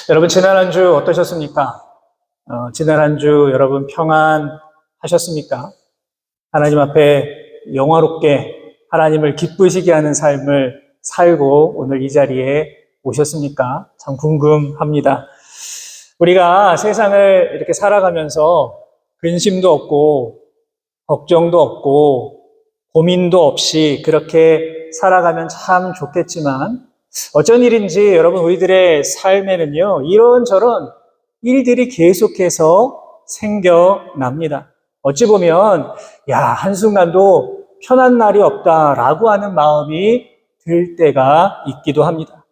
여러분, 지난 한 주 어떠셨습니까? 지난 한 주 여러분 평안하셨습니까? 하나님 앞에 영화롭게 하나님을 기쁘시게 하는 삶을 살고 오늘 이 자리에 오셨습니까? 참 궁금합니다. 우리가 세상을 이렇게 살아가면서 근심도 없고 걱정도 없고 고민도 없이 그렇게 살아가면 참 좋겠지만 어쩐 일인지 여러분 우리들의 삶에는요 이런저런 일들이 계속해서 생겨납니다. 어찌 보면 한순간도 편한 날이 없다라고 하는 마음이 들 때가 있기도 합니다.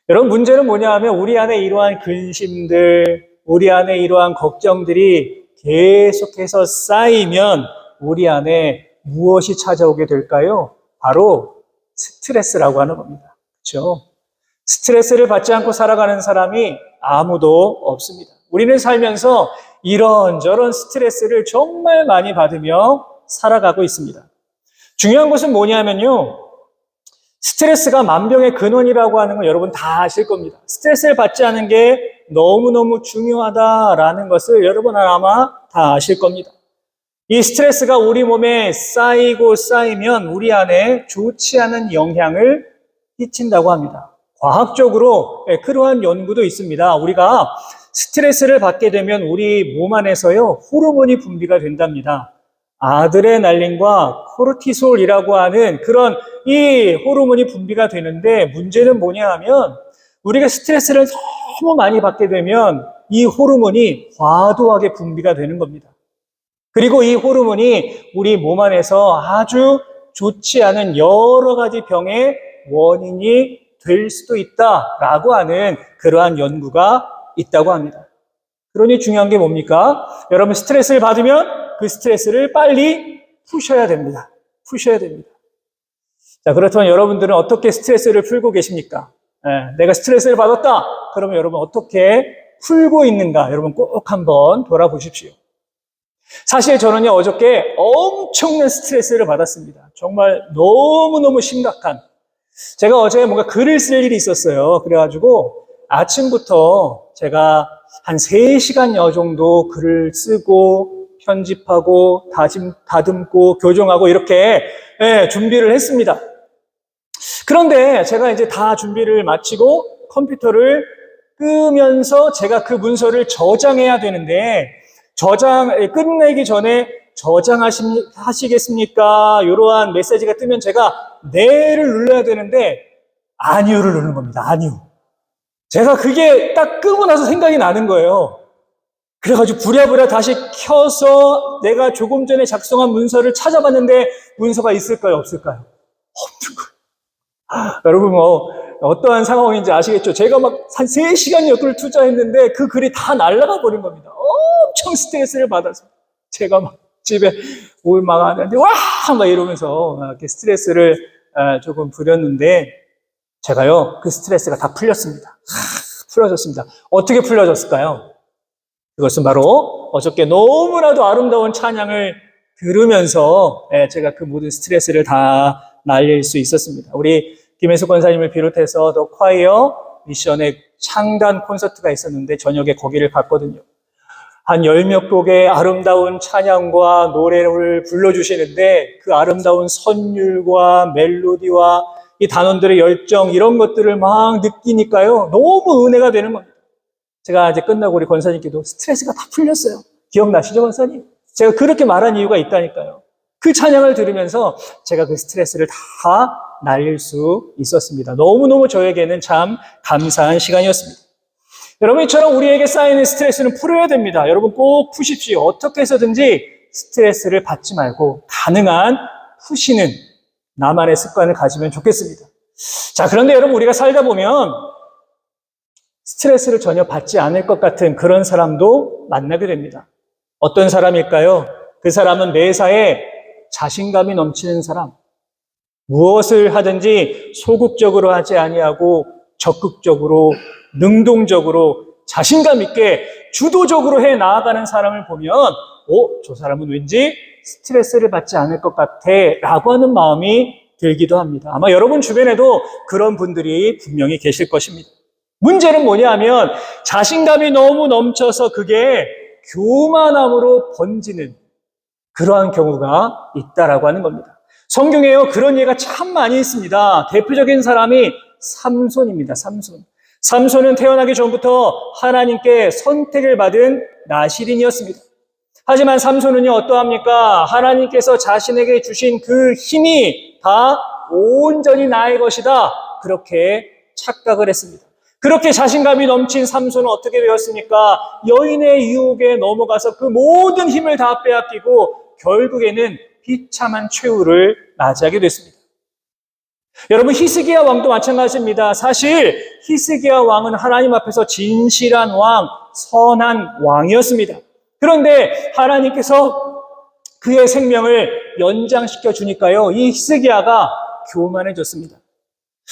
여러분 문제는 뭐냐 하면 우리 안에 이러한 근심들, 우리 안에 이러한 걱정들이 계속해서 쌓이면 우리 안에 무엇이 찾아오게 될까요? 바로 스트레스라고 하는 겁니다. 그렇죠? 스트레스를 받지 않고 살아가는 사람이 아무도 없습니다. 우리는 살면서 이런저런 스트레스를 정말 많이 받으며 살아가고 있습니다. 중요한 것은 뭐냐면요. 스트레스가 만병의 근원이라고 하는 건 여러분 다 아실 겁니다. 스트레스를 받지 않은 게 너무너무 중요하다라는 것을 여러분 아마 다 아실 겁니다. 이 스트레스가 우리 몸에 쌓이고 쌓이면 우리 안에 좋지 않은 영향을 끼친다고 합니다. 과학적으로 그러한 연구도 있습니다. 우리가 스트레스를 받게 되면 우리 몸 안에서요 호르몬이 분비가 된답니다. 아드레날린과 코르티솔이라고 하는 그런 이 호르몬이 분비가 되는데 문제는 뭐냐 하면 우리가 스트레스를 너무 많이 받게 되면 이 호르몬이 과도하게 분비가 되는 겁니다. 그리고 이 호르몬이 우리 몸 안에서 아주 좋지 않은 여러 가지 병의 원인이 될 수도 있다라고 하는 그러한 연구가 있다고 합니다. 그러니 중요한 게 뭡니까? 여러분 스트레스를 받으면 그 스트레스를 빨리 푸셔야 됩니다. 푸셔야 됩니다. 자, 그렇다면 여러분들은 어떻게 스트레스를 풀고 계십니까? 내가 스트레스를 받았다. 그러면 여러분 어떻게 풀고 있는가? 여러분 꼭 한번 돌아보십시오. 사실 저는요 어저께 엄청난 스트레스를 받았습니다. 정말 너무너무 심각한. 제가 어제 뭔가 글을 쓸 일이 있었어요. 그래가지고 아침부터 제가 한 3시간여 정도 글을 쓰고 편집하고 다듬고 교정하고 이렇게 준비를 했습니다. 그런데 제가 이제 다 준비를 마치고 컴퓨터를 끄면서 제가 그 문서를 저장해야 되는데 끝내기 전에 저장하시겠습니까? 이러한 메시지가 뜨면 제가 네를 눌러야 되는데 아니요를 누르는 겁니다. 아니요. 제가 그게 딱 끄고 나서 생각이 나는 거예요. 그래가지고 부랴부랴 다시 켜서 내가 조금 전에 작성한 문서를 찾아봤는데 문서가 있을까요? 없을까요? 없는 거예요. 여러분 어떠한 상황인지 아시겠죠? 제가 막 한 3시간 글을 투자했는데 그 글이 다 날아가 버린 겁니다. 엄청 스트레스를 받아서 제가 막 집에 막하는데 막 이러면서 이렇게 스트레스를 조금 부렸는데 제가요 그 스트레스가 다 풀렸습니다. 풀어졌습니다. 어떻게 풀려졌을까요? 그것은 바로 어저께 너무나도 아름다운 찬양을 들으면서 제가 그 모든 스트레스를 다 날릴 수 있었습니다. 우리 김혜숙 권사님을 비롯해서 더 콰이어 미션의 창단 콘서트가 있었는데 저녁에 거기를 갔거든요. 한 10몇 곡의 아름다운 찬양과 노래를 불러주시는데 그 아름다운 선율과 멜로디와 이 단원들의 열정 이런 것들을 막 느끼니까요 너무 은혜가 되는 겁니다. 제가 이제 끝나고 우리 권사님께도 스트레스가 다 풀렸어요. 기억나시죠 권사님? 제가 그렇게 말한 이유가 있다니까요. 그 찬양을 들으면서 제가 그 스트레스를 다 날릴 수 있었습니다. 너무너무 저에게는 참 감사한 시간이었습니다. 여러분 이처럼 우리에게 쌓이는 스트레스는 풀어야 됩니다. 여러분 꼭 푸십시오. 어떻게 해서든지 스트레스를 받지 말고 가능한 푸시는 나만의 습관을 가지면 좋겠습니다. 자, 그런데 여러분 우리가 살다 보면 스트레스를 전혀 받지 않을 것 같은 그런 사람도 만나게 됩니다. 어떤 사람일까요? 그 사람은 매사에 자신감이 넘치는 사람. 무엇을 하든지 소극적으로 하지 아니하고 적극적으로 능동적으로 자신감 있게 주도적으로 해 나아가는 사람을 보면 저 사람은 왠지 스트레스를 받지 않을 것 같아 라고 하는 마음이 들기도 합니다. 아마 여러분 주변에도 그런 분들이 분명히 계실 것입니다. 문제는 뭐냐면 자신감이 너무 넘쳐서 그게 교만함으로 번지는 그러한 경우가 있다라고 하는 겁니다. 성경에요, 그런 예가 참 많이 있습니다. 대표적인 사람이 삼손입니다. 삼손은 태어나기 전부터 하나님께 선택을 받은 나실인이었습니다. 하지만 삼손은요, 어떠합니까? 하나님께서 자신에게 주신 그 힘이 다 온전히 나의 것이다. 그렇게 착각을 했습니다. 그렇게 자신감이 넘친 삼손은 어떻게 되었습니까? 여인의 유혹에 넘어가서 그 모든 힘을 다 빼앗기고 결국에는 비참한 최후를 맞이하게 됐습니다. 여러분, 히스기야 왕도 마찬가지입니다. 사실 히스기야 왕은 하나님 앞에서 진실한 왕, 선한 왕이었습니다. 그런데 하나님께서 그의 생명을 연장시켜 주니까요, 이 히스기야가 교만해졌습니다.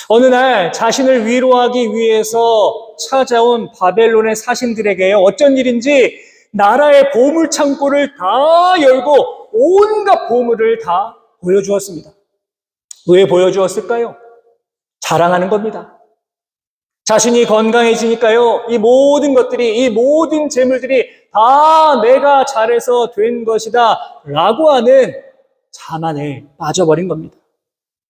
어느 날 자신을 위로하기 위해서 찾아온 바벨론의 사신들에게 어쩐 일인지 나라의 보물창고를 다 열고 온갖 보물을 다 보여주었습니다. 왜 보여주었을까요? 자랑하는 겁니다. 자신이 건강해지니까요, 이 모든 것들이, 이 모든 재물들이 다 내가 잘해서 된 것이다 라고 하는 자만에 빠져버린 겁니다.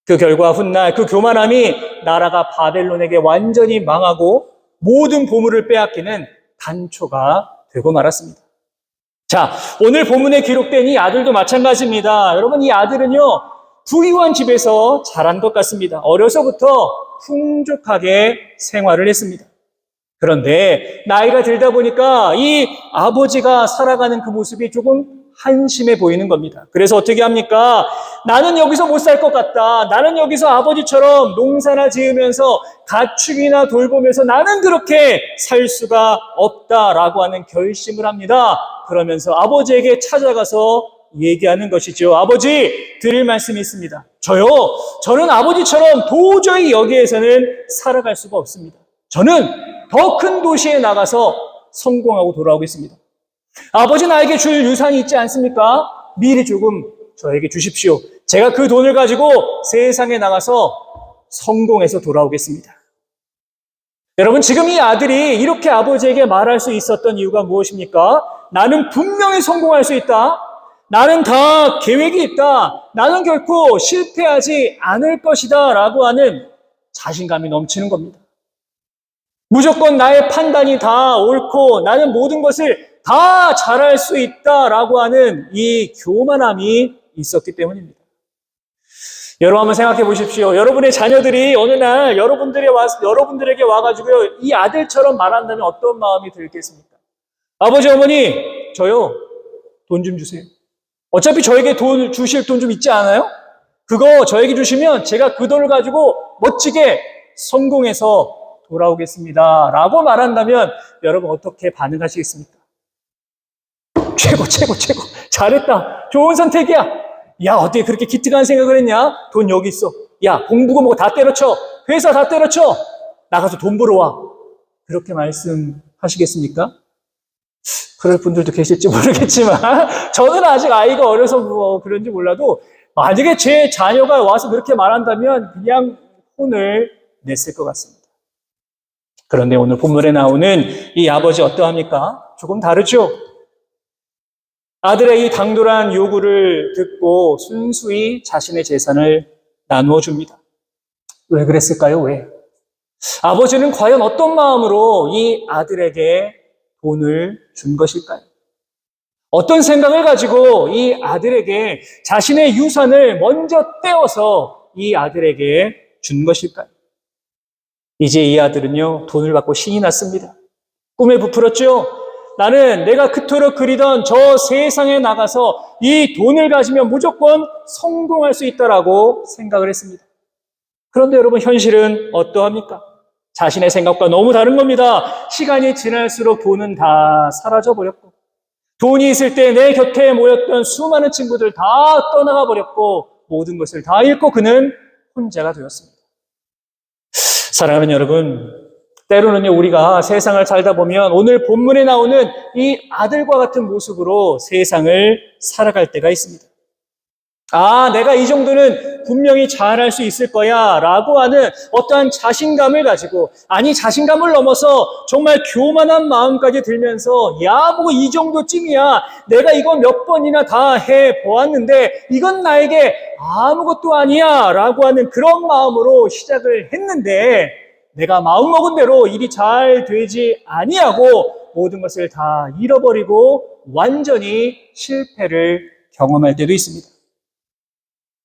그 결과 훗날 그 교만함이 나라가 바벨론에게 완전히 망하고 모든 보물을 빼앗기는 단초가 되고 말았습니다. 자, 오늘 본문에 기록된 이 아들도 마찬가지입니다. 여러분, 이 아들은요, 부유한 집에서 자란 것 같습니다. 어려서부터 풍족하게 생활을 했습니다. 그런데 나이가 들다 보니까 이 아버지가 살아가는 그 모습이 조금 한심해 보이는 겁니다. 그래서 어떻게 합니까? 나는 여기서 못 살 것 같다. 나는 여기서 아버지처럼 농사나 지으면서 가축이나 돌보면서 나는 그렇게 살 수가 없다라고 하는 결심을 합니다. 그러면서 아버지에게 찾아가서 얘기하는 것이죠. 아버지, 드릴 말씀이 있습니다. 저는 아버지처럼 도저히 여기에서는 살아갈 수가 없습니다. 저는 더 큰 도시에 나가서 성공하고 돌아오겠습니다. 아버지, 나에게 줄 유산이 있지 않습니까? 미리 조금 저에게 주십시오. 제가 그 돈을 가지고 세상에 나가서 성공해서 돌아오겠습니다. 여러분, 지금 이 아들이 이렇게 아버지에게 말할 수 있었던 이유가 무엇입니까? 나는 분명히 성공할 수 있다. 나는 다 계획이 있다. 나는 결코 실패하지 않을 것이다 라고 하는 자신감이 넘치는 겁니다. 무조건 나의 판단이 다 옳고 나는 모든 것을 다 잘할 수 있다라고 하는 이 교만함이 있었기 때문입니다. 여러분, 한번 생각해 보십시오. 여러분의 자녀들이 어느 날 여러분들에게 와가지고요, 이 아들처럼 말한다면 어떤 마음이 들겠습니까? 아버지, 어머니, 저요, 돈 좀 주세요. 어차피 저에게 주실 돈 좀 있지 않아요? 그거 저에게 주시면 제가 그 돈을 가지고 멋지게 성공해서 돌아오겠습니다 라고 말한다면 여러분 어떻게 반응하시겠습니까? 최고 잘했다, 좋은 선택이야. 야, 어떻게 그렇게 기특한 생각을 했냐? 돈 여기 있어. 야, 공부고 뭐고 다 때려쳐. 회사 다 때려쳐. 나가서 돈 벌어 와. 그렇게 말씀하시겠습니까? 그럴 분들도 계실지 모르겠지만 저는 아직 아이가 어려서 그런지 몰라도 만약에 제 자녀가 와서 그렇게 말한다면 그냥 혼을 냈을 것 같습니다. 그런데 오늘 본문에 나오는 이 아버지 어떠합니까? 조금 다르죠? 아들의 이 당돌한 요구를 듣고 순수히 자신의 재산을 나누어 줍니다. 왜 그랬을까요? 왜? 아버지는 과연 어떤 마음으로 이 아들에게 돈을 준 것일까요? 어떤 생각을 가지고 이 아들에게 자신의 유산을 먼저 떼어서 이 아들에게 준 것일까요? 이제 이 아들은요, 돈을 받고 신이 났습니다. 꿈에 부풀었죠? 나는 내가 그토록 그리던 저 세상에 나가서 이 돈을 가지면 무조건 성공할 수 있다라고 생각을 했습니다. 그런데 여러분, 현실은 어떠합니까? 자신의 생각과 너무 다른 겁니다. 시간이 지날수록 돈은 다 사라져 버렸고, 돈이 있을 때 내 곁에 모였던 수많은 친구들 다 떠나가 버렸고, 모든 것을 다 잃고 그는 혼자가 되었습니다. 사랑하는 여러분, 때로는요, 우리가 세상을 살다 보면 오늘 본문에 나오는 이 아들과 같은 모습으로 세상을 살아갈 때가 있습니다. 내가 이 정도는 분명히 잘할 수 있을 거야 라고 하는 어떠한 자신감을 가지고, 아니 자신감을 넘어서 정말 교만한 마음까지 들면서 뭐 이 정도쯤이야, 내가 이거 몇 번이나 다 해보았는데 이건 나에게 아무것도 아니야 라고 하는 그런 마음으로 시작을 했는데, 내가 마음먹은 대로 일이 잘 되지 아니하고 모든 것을 다 잃어버리고 완전히 실패를 경험할 때도 있습니다.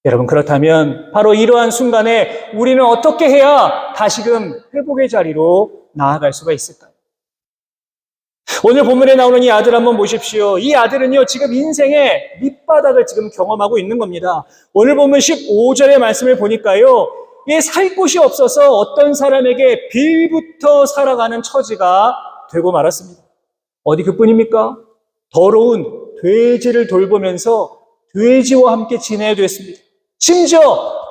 여러분, 그렇다면 바로 이러한 순간에 우리는 어떻게 해야 다시금 회복의 자리로 나아갈 수가 있을까요? 오늘 본문에 나오는 이 아들 한번 보십시오. 이 아들은요, 지금 인생의 밑바닥을 지금 경험하고 있는 겁니다. 오늘 본문 15절의 말씀을 보니까요, 살 곳이 없어서 어떤 사람에게 빌부터 살아가는 처지가 되고 말았습니다. 어디 그뿐입니까? 더러운 돼지를 돌보면서 돼지와 함께 지내야 됐습니다. 심지어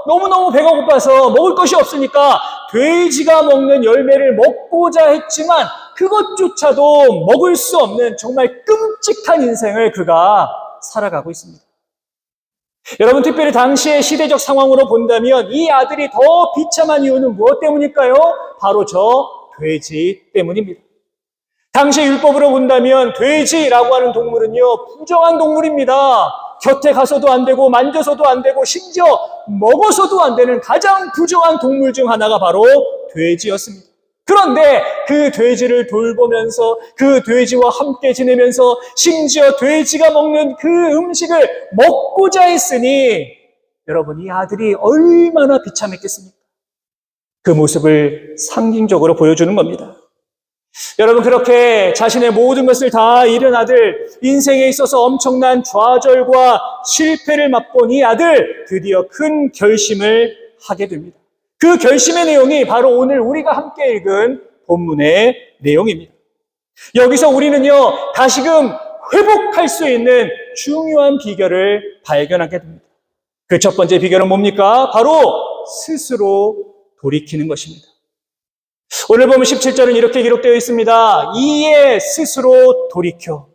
너무너무 배가 고파서 먹을 것이 없으니까 돼지가 먹는 열매를 먹고자 했지만 그것조차도 먹을 수 없는 정말 끔찍한 인생을 그가 살아가고 있습니다. 여러분, 특별히 당시의 시대적 상황으로 본다면 이 아들이 더 비참한 이유는 무엇 때문일까요? 바로 저 돼지 때문입니다. 당시 율법으로 본다면 돼지라고 하는 동물은요, 부정한 동물입니다. 곁에 가서도 안 되고 만져서도 안 되고 심지어 먹어서도 안 되는 가장 부정한 동물 중 하나가 바로 돼지였습니다. 그런데 그 돼지를 돌보면서 그 돼지와 함께 지내면서 심지어 돼지가 먹는 그 음식을 먹고자 했으니 여러분, 이 아들이 얼마나 비참했겠습니까? 그 모습을 상징적으로 보여주는 겁니다. 여러분, 그렇게 자신의 모든 것을 다 잃은 아들, 인생에 있어서 엄청난 좌절과 실패를 맛본 이 아들, 드디어 큰 결심을 하게 됩니다. 그 결심의 내용이 바로 오늘 우리가 함께 읽은 본문의 내용입니다. 여기서 우리는요, 다시금 회복할 수 있는 중요한 비결을 발견하게 됩니다. 그 첫 번째 비결은 뭡니까? 바로 스스로 돌이키는 것입니다. 오늘 보면 17절은 이렇게 기록되어 있습니다. 이에 스스로 돌이켜.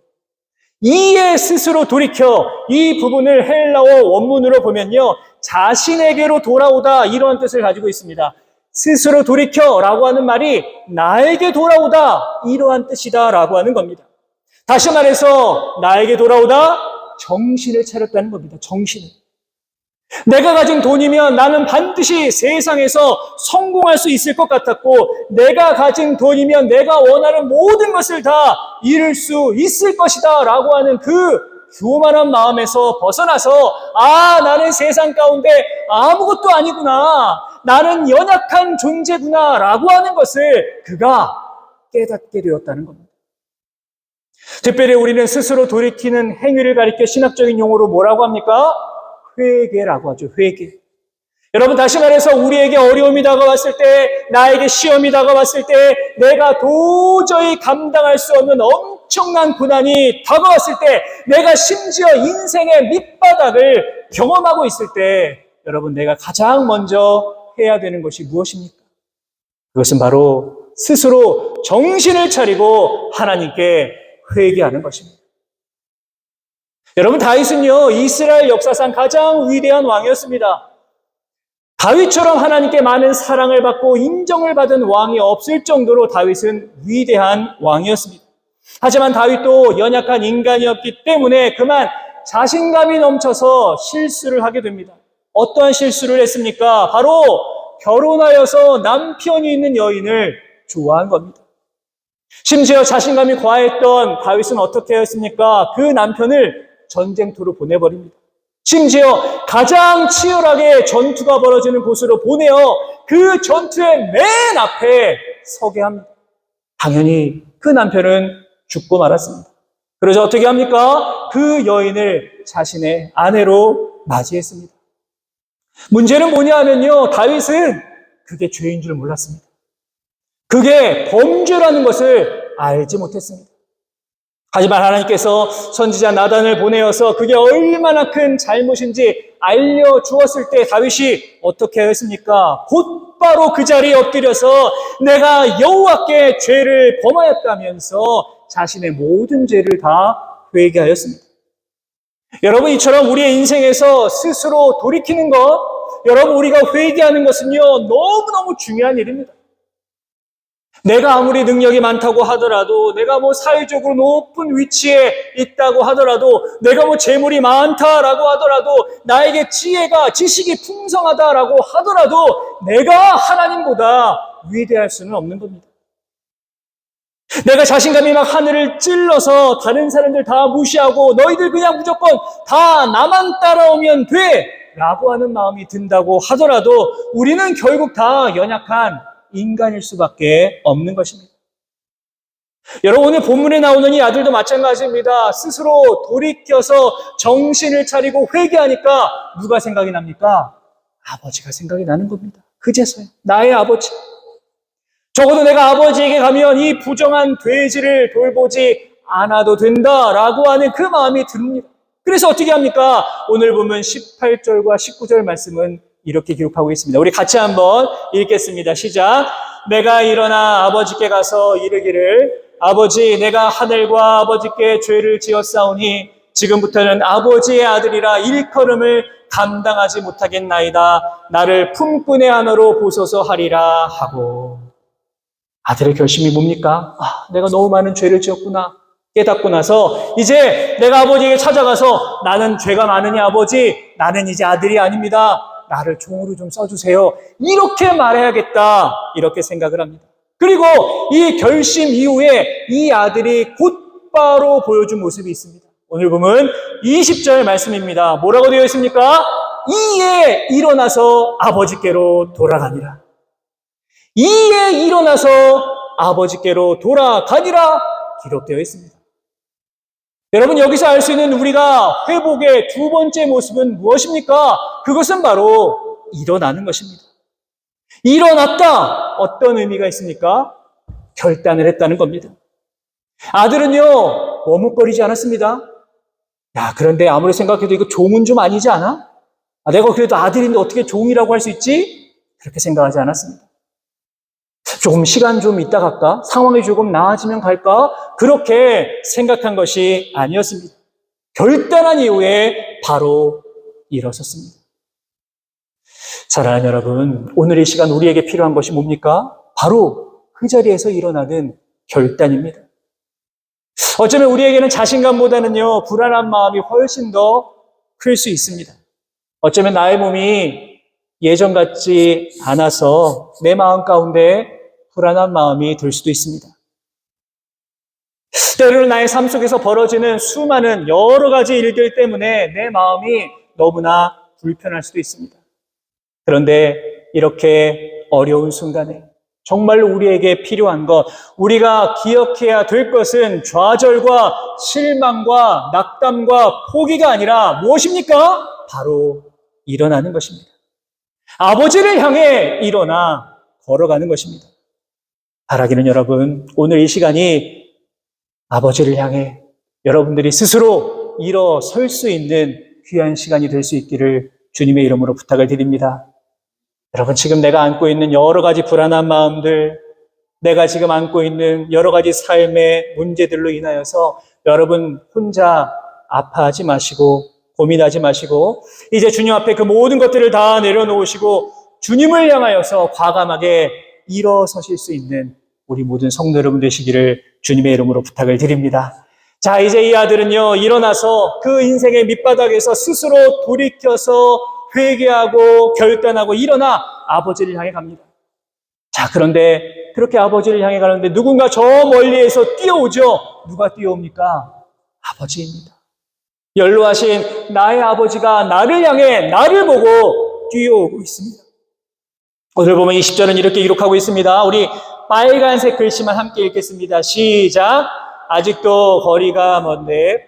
이에 스스로 돌이켜. 이 부분을 헬라어 원문으로 보면요, 자신에게로 돌아오다, 이러한 뜻을 가지고 있습니다. 스스로 돌이켜 라고 하는 말이 나에게 돌아오다, 이러한 뜻이다 라고 하는 겁니다. 다시 말해서 나에게 돌아오다, 정신을 차렸다는 겁니다. 정신을. 내가 가진 돈이면 나는 반드시 세상에서 성공할 수 있을 것 같았고, 내가 가진 돈이면 내가 원하는 모든 것을 다 이룰 수 있을 것이다 라고 하는 그 교만한 마음에서 벗어나서, 나는 세상 가운데 아무것도 아니구나, 나는 연약한 존재구나 라고 하는 것을 그가 깨닫게 되었다는 겁니다. 특별히 우리는 스스로 돌이키는 행위를 가리켜 신학적인 용어로 뭐라고 합니까? 회개라고 하죠. 회개. 여러분, 다시 말해서 우리에게 어려움이 다가왔을 때, 나에게 시험이 다가왔을 때, 내가 도저히 감당할 수 없는 엄청난 고난이 다가왔을 때, 내가 심지어 인생의 밑바닥을 경험하고 있을 때, 여러분, 내가 가장 먼저 해야 되는 것이 무엇입니까? 그것은 바로 스스로 정신을 차리고 하나님께 회개하는 것입니다. 여러분, 다윗은요, 이스라엘 역사상 가장 위대한 왕이었습니다. 다윗처럼 하나님께 많은 사랑을 받고 인정을 받은 왕이 없을 정도로 다윗은 위대한 왕이었습니다. 하지만 다윗도 연약한 인간이었기 때문에 그만 자신감이 넘쳐서 실수를 하게 됩니다. 어떠한 실수를 했습니까? 바로 결혼하여서 남편이 있는 여인을 좋아한 겁니다. 심지어 자신감이 과했던 다윗은 어떻게 했습니까? 그 남편을 전쟁터로 보내버립니다. 심지어 가장 치열하게 전투가 벌어지는 곳으로 보내어 그 전투의 맨 앞에 서게 합니다. 당연히 그 남편은 죽고 말았습니다. 그래서 어떻게 합니까? 그 여인을 자신의 아내로 맞이했습니다. 문제는 뭐냐 하면요, 다윗은 그게 죄인 줄 몰랐습니다. 그게 범죄라는 것을 알지 못했습니다. 하지만 하나님께서 선지자 나단을 보내어서 그게 얼마나 큰 잘못인지 알려주었을 때 다윗이 어떻게 했습니까? 곧바로 그 자리에 엎드려서 내가 여호와께 죄를 범하였다면서 자신의 모든 죄를 다 회개하였습니다. 여러분, 이처럼 우리의 인생에서 스스로 돌이키는 것, 여러분, 우리가 회개하는 것은요, 너무너무 중요한 일입니다. 내가 아무리 능력이 많다고 하더라도, 내가 사회적으로 높은 위치에 있다고 하더라도, 내가 재물이 많다라고 하더라도, 나에게 지식이 풍성하다라고 하더라도, 내가 하나님보다 위대할 수는 없는 겁니다. 내가 자신감이 막 하늘을 찔러서 다른 사람들 다 무시하고 너희들 그냥 무조건 다 나만 따라오면 돼! 라고 하는 마음이 든다고 하더라도 우리는 결국 다 연약한 인간일 수밖에 없는 것입니다. 여러분, 오늘 본문에 나오는 이 아들도 마찬가지입니다. 스스로 돌이켜서 정신을 차리고 회개하니까 누가 생각이 납니까? 아버지가 생각이 나는 겁니다. 그제서야 나의 아버지. 적어도 내가 아버지에게 가면 이 부정한 돼지를 돌보지 않아도 된다라고 하는 그 마음이 듭니다. 그래서 어떻게 합니까? 오늘 보면 18절과 19절 말씀은 이렇게 기록하고 있습니다. 우리 같이 한번 읽겠습니다. 시작. 내가 일어나 아버지께 가서 이르기를 아버지, 내가 하늘과 아버지께 죄를 지었사오니 지금부터는 아버지의 아들이라 일컬음을 감당하지 못하겠나이다. 나를 품꾼의 안으로 보소서 하리라 하고. 아들의 결심이 뭡니까? 내가 너무 많은 죄를 지었구나 깨닫고 나서 이제 내가 아버지에게 찾아가서 나는 죄가 많으니 아버지, 나는 이제 아들이 아닙니다. 나를 종으로 좀 써주세요. 이렇게 말해야겠다. 이렇게 생각을 합니다. 그리고 이 결심 이후에 이 아들이 곧바로 보여준 모습이 있습니다. 오늘 보면 20절 말씀입니다. 뭐라고 되어 있습니까? 이에 일어나서 아버지께로 돌아가니라. 이에 일어나서 아버지께로 돌아가니라 기록되어 있습니다. 여러분, 여기서 알 수 있는 우리가 회복의 두 번째 모습은 무엇입니까? 그것은 바로 일어나는 것입니다. 일어났다. 어떤 의미가 있습니까? 결단을 했다는 겁니다. 아들은요, 머뭇거리지 않았습니다. 그런데 아무리 생각해도 이거 종은 좀 아니지 않아? 내가 그래도 아들인데 어떻게 종이라고 할 수 있지? 그렇게 생각하지 않았습니다. 조금 시간 좀 있다 갈까? 상황이 조금 나아지면 갈까? 그렇게 생각한 것이 아니었습니다. 결단한 이후에 바로 일어섰습니다. 사랑하는 여러분, 오늘 이 시간 우리에게 필요한 것이 뭡니까? 바로 그 자리에서 일어나는 결단입니다. 어쩌면 우리에게는 자신감보다는요, 불안한 마음이 훨씬 더 클 수 있습니다. 어쩌면 나의 몸이 예전 같지 않아서 내 마음 가운데 불안한 마음이 들 수도 있습니다. 때로는 나의 삶 속에서 벌어지는 수많은 여러 가지 일들 때문에 내 마음이 너무나 불편할 수도 있습니다. 그런데 이렇게 어려운 순간에 정말로 우리에게 필요한 것, 우리가 기억해야 될 것은 좌절과 실망과 낙담과 포기가 아니라 무엇입니까? 바로 일어나는 것입니다. 아버지를 향해 일어나 걸어가는 것입니다. 바라기는 여러분, 오늘 이 시간이 아버지를 향해 여러분들이 스스로 일어설 수 있는 귀한 시간이 될 수 있기를 주님의 이름으로 부탁을 드립니다. 여러분, 지금 내가 안고 있는 여러 가지 불안한 마음들, 내가 지금 안고 있는 여러 가지 삶의 문제들로 인하여서 여러분 혼자 아파하지 마시고 고민하지 마시고 이제 주님 앞에 그 모든 것들을 다 내려놓으시고 주님을 향하여서 과감하게 일어서실 수 있는 우리 모든 성도 여러분 되시기를 주님의 이름으로 부탁을 드립니다. 자, 이제 이 아들은요, 일어나서 그 인생의 밑바닥에서 스스로 돌이켜서 회개하고 결단하고 일어나 아버지를 향해 갑니다. 자, 그런데 그렇게 아버지를 향해 가는데 누군가 저 멀리에서 뛰어오죠. 누가 뛰어옵니까? 아버지입니다. 연로하신 나의 아버지가 나를 향해 나를 보고 뛰어오고 있습니다. 오늘 보면 20절은 이렇게 기록하고 있습니다. 우리 빨간색 글씨만 함께 읽겠습니다. 시작. 아직도 거리가 먼데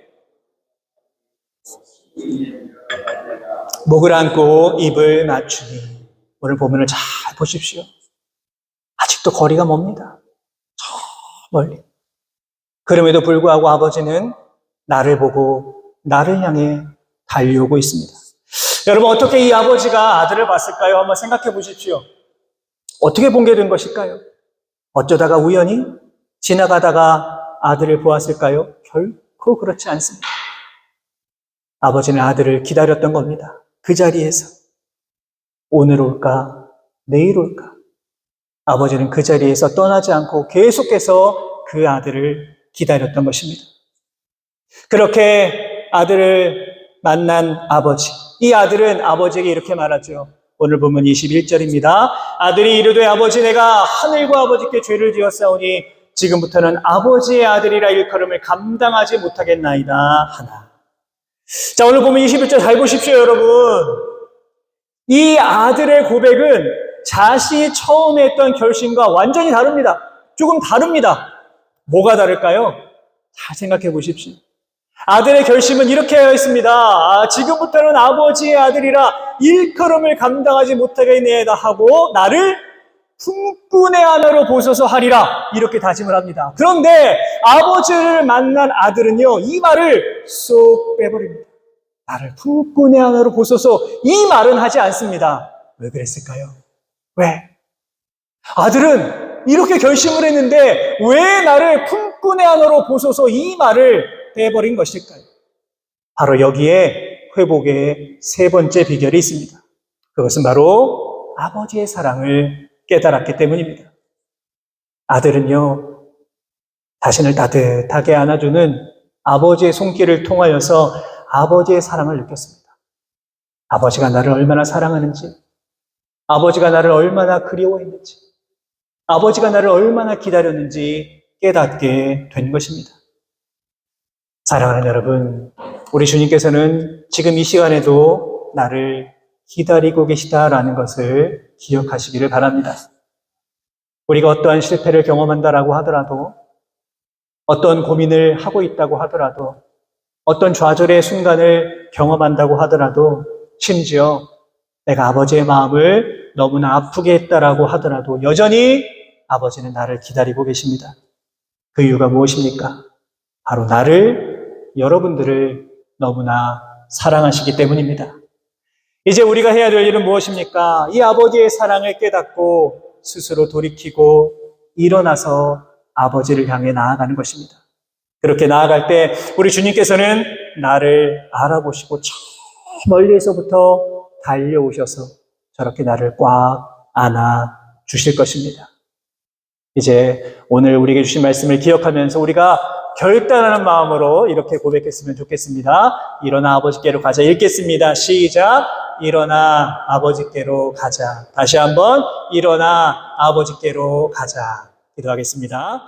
목을 안고 입을 맞추니. 오늘 본문을 잘 보십시오. 아직도 거리가 멉니다. 저 멀리. 그럼에도 불구하고 아버지는 나를 보고 나를 향해 달려오고 있습니다. 여러분, 어떻게 이 아버지가 아들을 봤을까요? 한번 생각해 보십시오. 어떻게 보게 된 것일까요? 어쩌다가 우연히 지나가다가 아들을 보았을까요? 결코 그렇지 않습니다. 아버지는 아들을 기다렸던 겁니다. 그 자리에서. 오늘 올까? 내일 올까? 아버지는 그 자리에서 떠나지 않고 계속해서 그 아들을 기다렸던 것입니다. 그렇게 아들을 만난 아버지. 이 아들은 아버지에게 이렇게 말하죠. 오늘 보면 21절입니다. 아들이 이르되 아버지 내가 하늘과 아버지께 죄를 지었사오니 지금부터는 아버지의 아들이라 일컬음을 감당하지 못하겠나이다 하나. 자, 오늘 보면 21절 잘 보십시오, 여러분. 이 아들의 고백은 자신이 처음에 했던 결심과 완전히 다릅니다. 조금 다릅니다. 뭐가 다를까요? 잘 생각해 보십시오. 아들의 결심은 이렇게 하여 있습니다. 지금부터는 아버지의 아들이라 일컬음을 감당하지 못하겠나이다 하고 나를 품꾼의 아내로 보소서 하리라 이렇게 다짐을 합니다. 그런데 아버지를 만난 아들은요, 이 말을 쏙 빼버립니다. 나를 품꾼의 아내로 보소서 이 말은 하지 않습니다. 왜 그랬을까요? 왜? 아들은 이렇게 결심을 했는데 왜 나를 품꾼의 아내로 보소서 이 말을 빼버린 것일까요? 바로 여기에 회복의 세 번째 비결이 있습니다. 그것은 바로 아버지의 사랑을 깨달았기 때문입니다. 아들은요, 자신을 따뜻하게 안아주는 아버지의 손길을 통하여서 아버지의 사랑을 느꼈습니다. 아버지가 나를 얼마나 사랑하는지, 아버지가 나를 얼마나 그리워했는지, 아버지가 나를 얼마나 기다렸는지 깨닫게 된 것입니다. 사랑하는 여러분, 우리 주님께서는 지금 이 시간에도 나를 기다리고 계시다라는 것을 기억하시기를 바랍니다. 우리가 어떠한 실패를 경험한다라고 하더라도, 어떤 고민을 하고 있다고 하더라도, 어떤 좌절의 순간을 경험한다고 하더라도, 심지어 내가 아버지의 마음을 너무나 아프게 했다라고 하더라도 여전히 아버지는 나를 기다리고 계십니다. 그 이유가 무엇입니까? 바로 나를, 여러분들을 너무나 사랑하시기 때문입니다. 이제 우리가 해야 될 일은 무엇입니까? 이 아버지의 사랑을 깨닫고 스스로 돌이키고 일어나서 아버지를 향해 나아가는 것입니다. 그렇게 나아갈 때 우리 주님께서는 나를 알아보시고 저 멀리에서부터 달려오셔서 저렇게 나를 꽉 안아 주실 것입니다. 이제 오늘 우리에게 주신 말씀을 기억하면서 우리가 결단하는 마음으로 이렇게 고백했으면 좋겠습니다. 일어나 아버지께로 가자. 읽겠습니다. 시작. 일어나 아버지께로 가자. 다시 한번 일어나 아버지께로 가자. 기도하겠습니다.